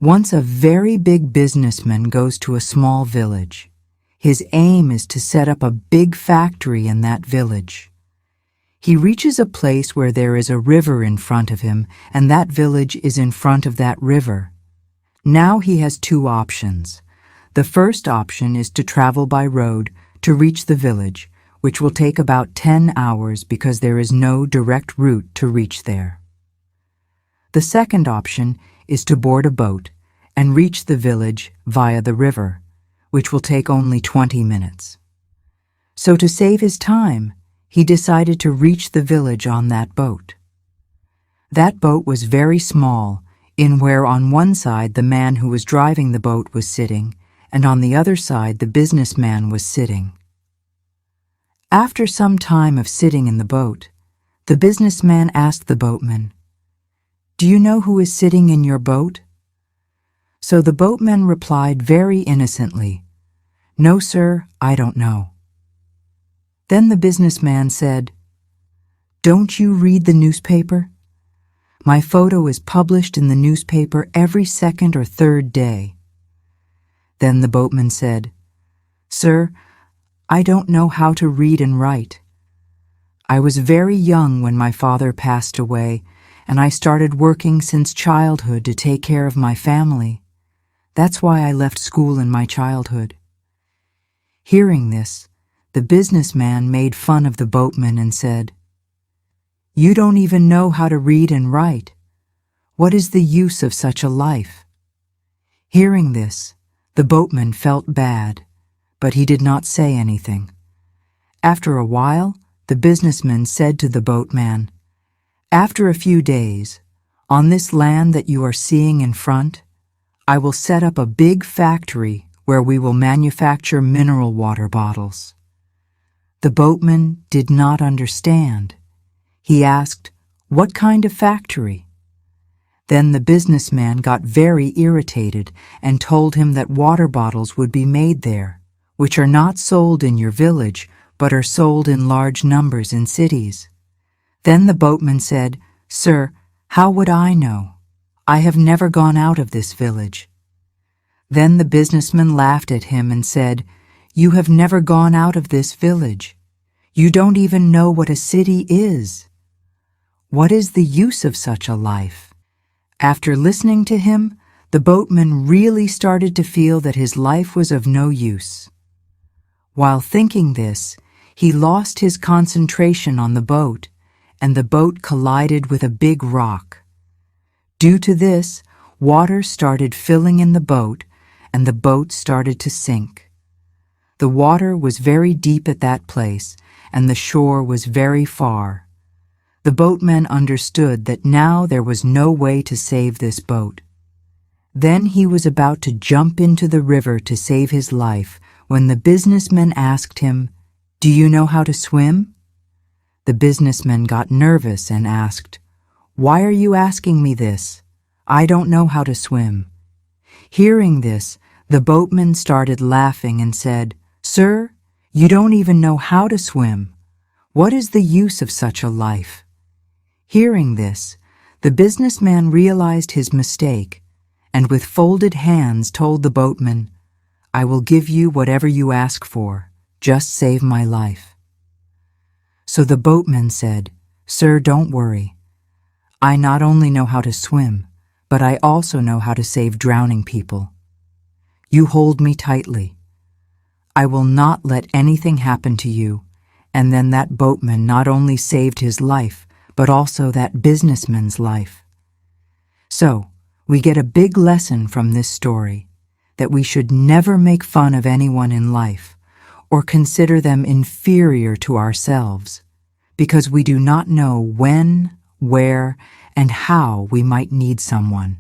Once a very big businessman goes to a small village. His aim is to set up a big factory in that village. He reaches a place where there is a river in front of him, and that village is in front of that river. Now he has two options. The first option is to travel by road to reach the village, which will take about 10 hours because there is no direct route to reach there. The second option is to board a boat and reach the village via the river, which will take only 20 minutes. So to save his time, he decided to reach the village on that boat. That boat was very small, in where on one side the man who was driving the boat was sitting, and on the other side the businessman was sitting. After some time of sitting in the boat, the businessman asked the boatman, "Do you know who is sitting in your boat?" So the boatman replied very innocently, "No, sir, I don't know." Then the businessman said, "Don't you read the newspaper? My photo is published in the newspaper every second or third day." Then the boatman said, "Sir, I don't know how to read and write. I was very young when my father passed away, and I started working since childhood to take care of my family. That's why I left school in my childhood." Hearing this, the businessman made fun of the boatman and said, "You don't even know how to read and write. What is the use of such a life?" Hearing this, the boatman felt bad, but he did not say anything. After a while, the businessman said to the boatman, "After a few days, on this land that you are seeing in front, I will set up a big factory where we will manufacture mineral water bottles." The boatman did not understand. He asked, "What kind of factory?" Then the businessman got very irritated and told him that water bottles would be made there, which are not sold in your village, but are sold in large numbers in cities. Then the boatman said, "Sir, how would I know? I have never gone out of this village." Then the businessman laughed at him and said, "You have never gone out of this village. You don't even know what a city is. What is the use of such a life?" After listening to him, the boatman really started to feel that his life was of no use. While thinking this, he lost his concentration on the boat, and the boat collided with a big rock. Due to this, water started filling in the boat, and the boat started to sink. The water was very deep at that place, and the shore was very far. The boatman understood that now there was no way to save this boat. Then he was about to jump into the river to save his life when the businessman asked him, "Do you know how to swim?" The businessman got nervous and asked, "Why are you asking me this? I don't know how to swim." Hearing this, the boatman started laughing and said, "Sir, you don't even know how to swim. What is the use of such a life?" Hearing this, the businessman realized his mistake and with folded hands told the boatman, "I will give you whatever you ask for. Just save my life." So the boatman said, "Sir, don't worry. I not only know how to swim, but I also know how to save drowning people. You hold me tightly. I will not let anything happen to you." And then that boatman not only saved his life, but also that businessman's life. So, we get a big lesson from this story, that we should never make fun of anyone in life or consider them inferior to ourselves, because we do not know when, where, and how we might need someone.